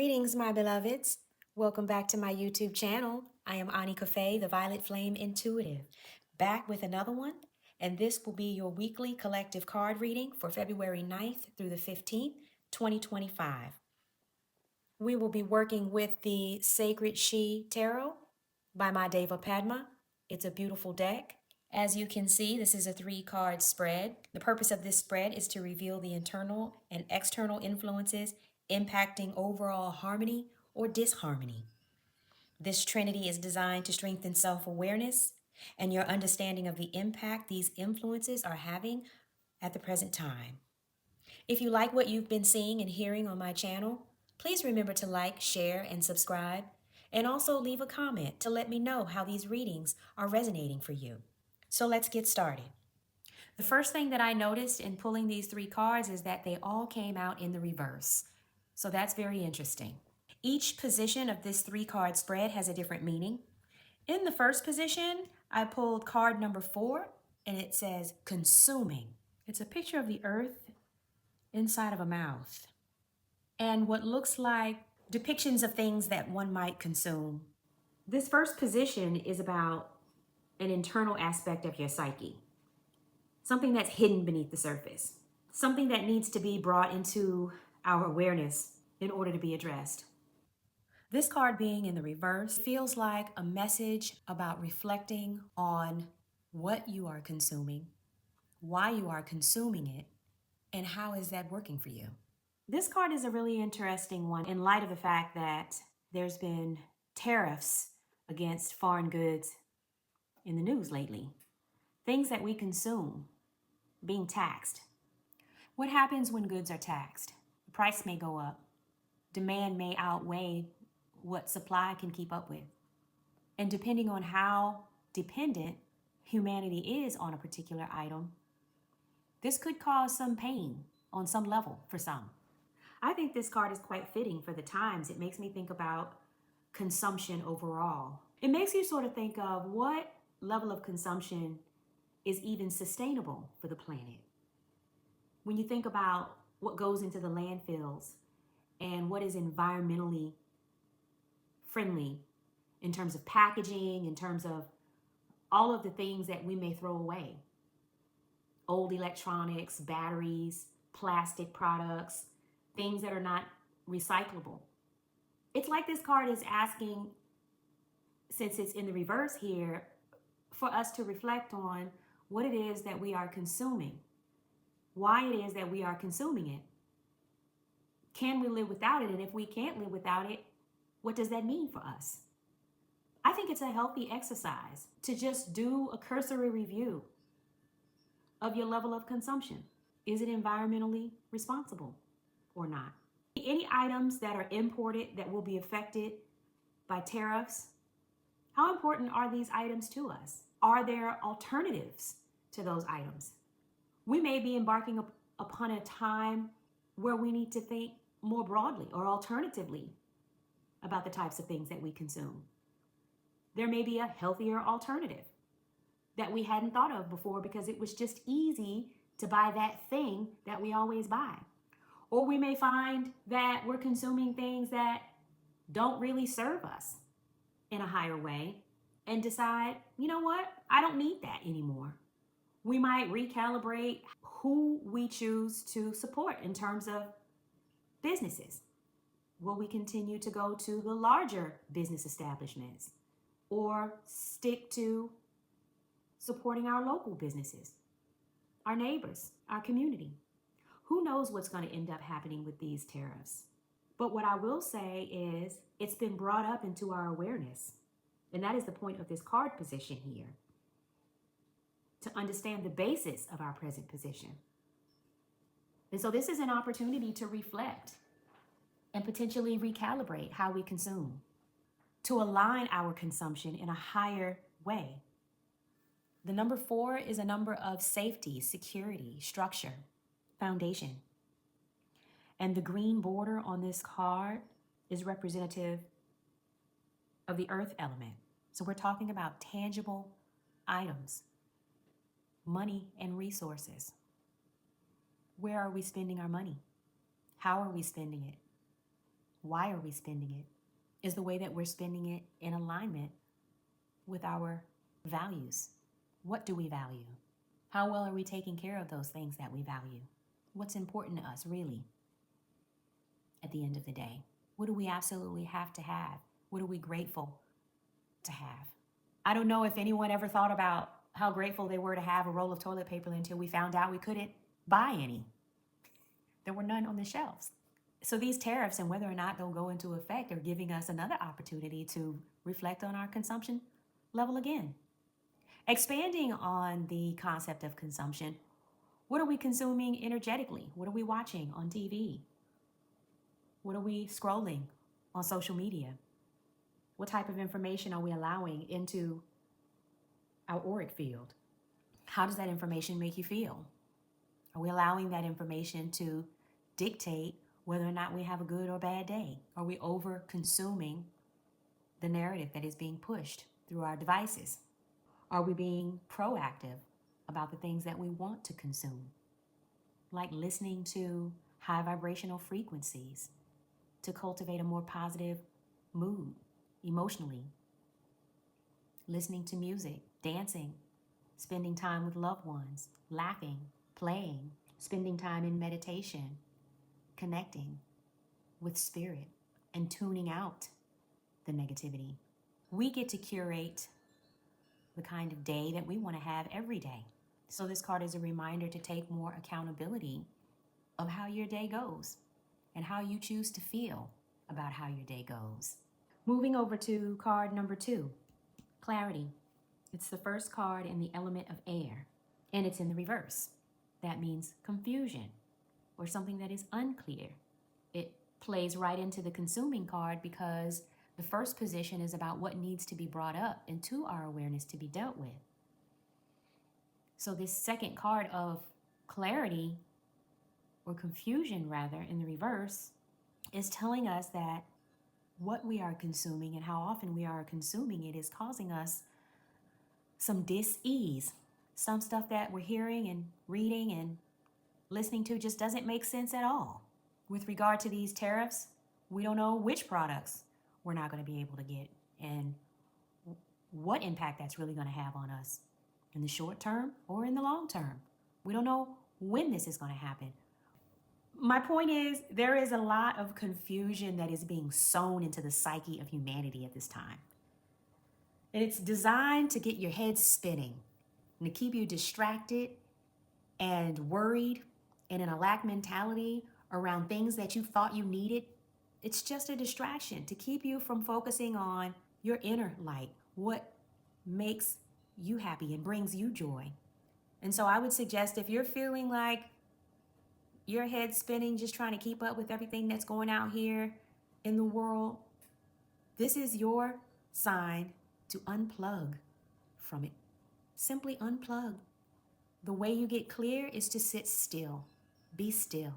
Greetings, my beloveds. Welcome back to my YouTube channel. I am Ani Cafe, the Violet Flame Intuitive, back with another one, and this will be your weekly collective card reading for February 9th through the 15th, 2025. We will be working with the Sacred She Tarot by my Deva Padma. It's a beautiful deck. As you can see, this is a 3-card spread. The purpose of this spread is to reveal the internal and external influences impacting overall harmony or disharmony. This trinity is designed to strengthen self-awareness and your understanding of the impact these influences are having at the present time. If you like what you've been seeing and hearing on my channel, please remember to like, share, and subscribe, and also leave a comment to let me know how these readings are resonating for you. So let's get started. The first thing that I noticed in pulling these 3 cards is that they all came out in the reverse. So that's very interesting. Each position of this 3-card spread has a different meaning. In the first position, I pulled card number 4, and it says consuming. It's a picture of the earth inside of a mouth and what looks like depictions of things that one might consume. This first position is about an internal aspect of your psyche, something that's hidden beneath the surface, something that needs to be brought into our awareness in order to be addressed. This card being in the reverse feels like a message about reflecting on what you are consuming, why you are consuming it, and how is that working for you. This card is a really interesting one in light of the fact that there's been tariffs against foreign goods in the news lately. Things that we consume being taxed. What happens when goods are taxed? The price may go up. Demand may outweigh what supply can keep up with. And depending on how dependent humanity is on a particular item, this could cause some pain on some level for some. I think this card is quite fitting for the times. It makes me think about consumption overall. It makes you sort of think of what level of consumption is even sustainable for the planet. When you think about what goes into the landfills and what is environmentally friendly in terms of packaging, in terms of all of the things that we may throw away. Old electronics, batteries, plastic products, things that are not recyclable. It's like this card is asking, since it's in the reverse here, for us to reflect on what it is that we are consuming, why it is that we are consuming it. Can we live without it? And if we can't live without it, what does that mean for us? I think it's a healthy exercise to just do a cursory review of your level of consumption. Is it environmentally responsible or not? Any items that are imported that will be affected by tariffs, how important are these items to us? Are there alternatives to those items? We may be embarking upon a time where we need to think more broadly or alternatively about the types of things that we consume. There may be a healthier alternative that we hadn't thought of before because it was just easy to buy that thing that we always buy. Or we may find that we're consuming things that don't really serve us in a higher way and decide, you know what, I don't need that anymore. We might recalibrate who we choose to support in terms of businesses. Will we continue to go to the larger business establishments or stick to supporting our local businesses, our neighbors, our community? Who knows what's going to end up happening with these tariffs? But what I will say is it's been brought up into our awareness. And that is the point of this card position here, to understand the basis of our present position. And so this is an opportunity to reflect and potentially recalibrate how we consume, to align our consumption in a higher way. The number 4 is a number of safety, security, structure, foundation. And the green border on this card is representative of the earth element. So we're talking about tangible items, money and resources. Where are we spending our money? How are we spending it? Why are we spending it? Is the way that we're spending it in alignment with our values? What do we value? How well are we taking care of those things that we value? What's important to us, really, at the end of the day? What do we absolutely have to have? What are we grateful to have? I don't know if anyone ever thought about how grateful they were to have a roll of toilet paper until we found out we couldn't buy any. There were none on the shelves. So these tariffs and whether or not they'll go into effect are giving us another opportunity to reflect on our consumption level again. Expanding on the concept of consumption, what are we consuming energetically? What are we watching on TV? What are we scrolling on social media? What type of information are we allowing into our auric field? How does that information make you feel? Are we allowing that information to dictate whether or not we have a good or bad day? Are we over consuming the narrative that is being pushed through our devices? Are we being proactive about the things that we want to consume? Like listening to high vibrational frequencies to cultivate a more positive mood emotionally. Listening to music, dancing, spending time with loved ones, laughing, playing, spending time in meditation, connecting with spirit, and tuning out the negativity. We get to curate the kind of day that we want to have every day. So this card is a reminder to take more accountability of how your day goes and how you choose to feel about how your day goes. Moving over to card number 2, clarity. It's the first card in the element of air, and it's in the reverse. That means confusion or something that is unclear. It plays right into the consuming card because the first position is about what needs to be brought up into our awareness to be dealt with. So this second card of clarity, or confusion rather, in the reverse, is telling us that what we are consuming and how often we are consuming it is causing us some dis-ease. Some stuff that we're hearing and reading and listening to just doesn't make sense at all. With regard to these tariffs, we don't know which products we're not going to be able to get and what impact that's really going to have on us in the short term or in the long term. We don't know when this is going to happen. My point is, there is a lot of confusion that is being sown into the psyche of humanity at this time. And it's designed to get your head spinning and to keep you distracted and worried and in a lack mentality around things that you thought you needed. It's just a distraction to keep you from focusing on your inner light, what makes you happy and brings you joy. And so I would suggest, if you're feeling like your head spinning, just trying to keep up with everything that's going out here in the world, this is your sign to unplug from it. Simply unplug. The way you get clear is to sit still. Be still.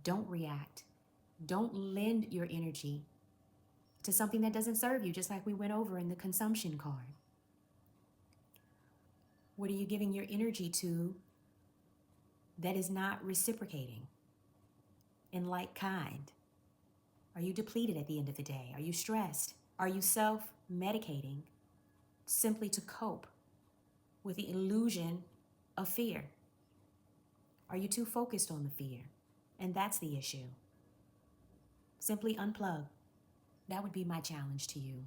Don't react. Don't lend your energy to something that doesn't serve you, just like we went over in the consumption card. What are you giving your energy to that is not reciprocating in like kind? Are you depleted at the end of the day? Are you stressed? Are you self-medicating simply to cope with the illusion of fear? Are you too focused on the fear? And that's the issue. Simply unplug. That would be my challenge to you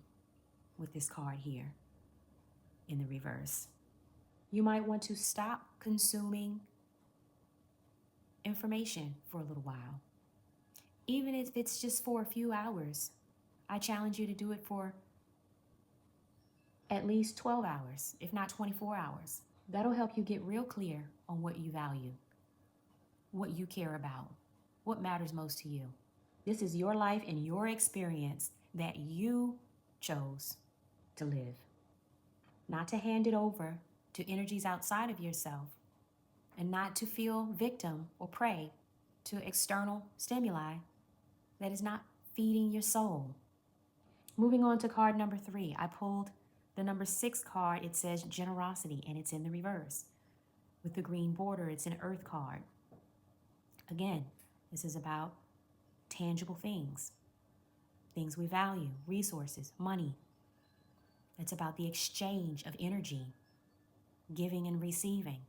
with this card here in the reverse. You might want to stop consuming information for a little while. Even if it's just for a few hours, I challenge you to do it for at least 12 hours, if not 24 hours. That'll help you get real clear on what you value, what you care about, what matters most to you. This is your life and your experience that you chose to live, not to hand it over to energies outside of yourself, and not to feel victim or prey to external stimuli that is not feeding your soul. Moving on to card number 3, I pulled the number 6 card. It says generosity, and it's in the reverse. With the green border, it's an earth card. Again, this is about tangible things. things we value, resources, money. It's about the exchange of energy, giving and receiving.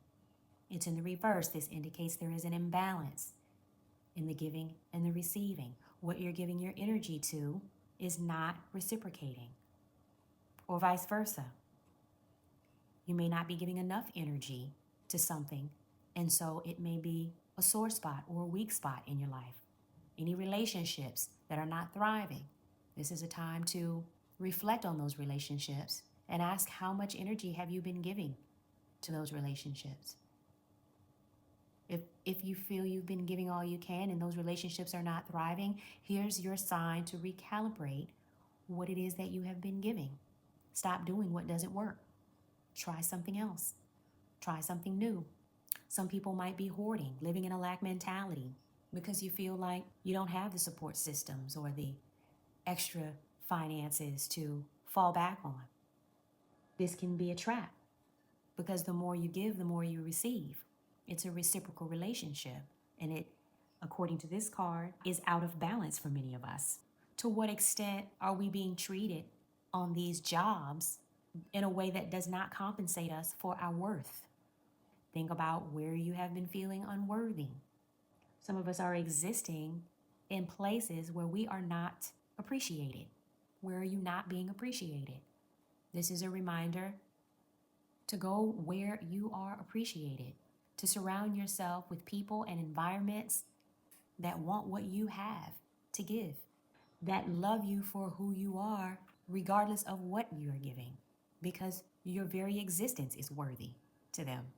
It's in the reverse. This indicates there is an imbalance in the giving and the receiving. What you're giving your energy to is not reciprocating, or vice versa. You may not be giving enough energy to something, and so it may be a sore spot or a weak spot in your life. Any relationships that are not thriving, this is a time to reflect on those relationships and ask, how much energy have you been giving to those relationships? If you feel you've been giving all you can and those relationships are not thriving, here's your sign to recalibrate what it is that you have been giving. Stop doing what doesn't work. Try something else. Try something new. Some people might be hoarding, living in a lack mentality because you feel like you don't have the support systems or the extra finances to fall back on. This can be a trap because the more you give, the more you receive. It's a reciprocal relationship, and it, according to this card, is out of balance for many of us. To what extent are we being treated on these jobs in a way that does not compensate us for our worth? Think about where you have been feeling unworthy. Some of us are existing in places where we are not appreciated. Where are you not being appreciated? This is a reminder to go where you are appreciated, to surround yourself with people and environments that want what you have to give, that love you for who you are, regardless of what you're giving, because your very existence is worthy to them.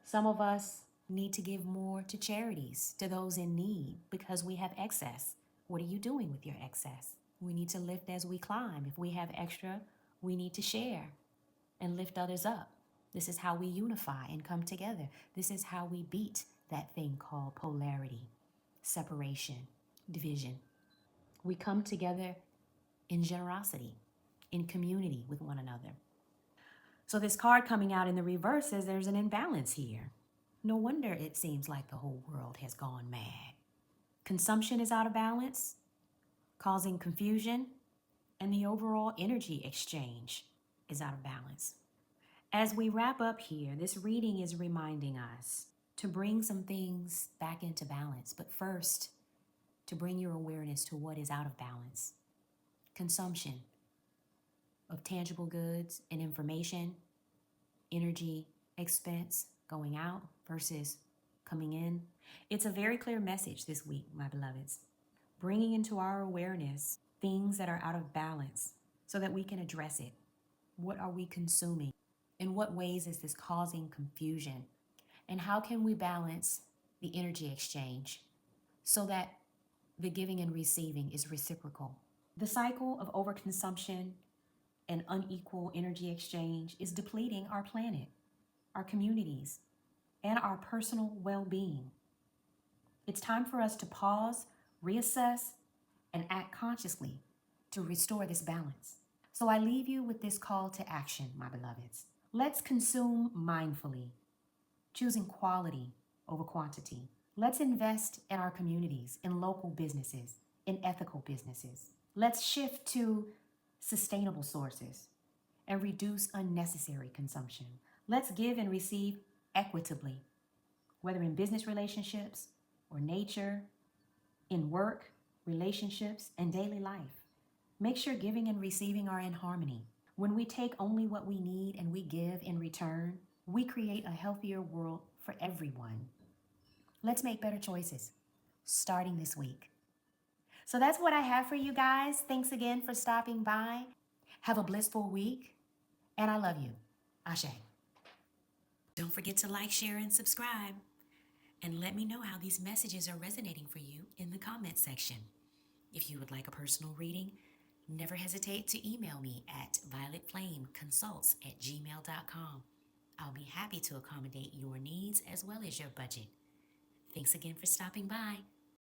Some of us need to give more to charities, to those in need, because we have excess. What are you doing with your excess? We need to lift as we climb. If we have extra, we need to share and lift others up. This is how we unify and come together. This is how we beat that thing called polarity, separation, division. We come together in generosity, in community with one another. So this card coming out in the reverse says there's an imbalance here. No wonder it seems like the whole world has gone mad. Consumption is out of balance, causing confusion, and the overall energy exchange is out of balance. As we wrap up here, this reading is reminding us to bring some things back into balance, but first, to bring your awareness to what is out of balance. Consumption of tangible goods and information, energy, expense going out versus coming in. It's a very clear message this week, my beloveds, bringing into our awareness things that are out of balance so that we can address it. What are we consuming? In what ways is this causing confusion? And how can we balance the energy exchange so that the giving and receiving is reciprocal? The cycle of overconsumption and unequal energy exchange is depleting our planet, our communities, and our personal well-being. It's time for us to pause, reassess, and act consciously to restore this balance. So I leave you with this call to action, my beloveds. Let's consume mindfully, choosing quality over quantity. Let's invest in our communities, in local businesses, in ethical businesses. Let's shift to sustainable sources and reduce unnecessary consumption. Let's give and receive equitably, whether in business relationships or nature, in work, relationships, and daily life. Make sure giving and receiving are in harmony. When we take only what we need and we give in return, we create a healthier world for everyone. Let's make better choices, starting this week. So that's what I have for you guys. Thanks again for stopping by. Have a blissful week, and I love you. Ashe. Don't forget to like, share, and subscribe. And let me know how these messages are resonating for you in the comment section. If you would like a personal reading, never hesitate to email me at violetflameconsults@gmail.com. I'll be happy to accommodate your needs as well as your budget. Thanks again for stopping by.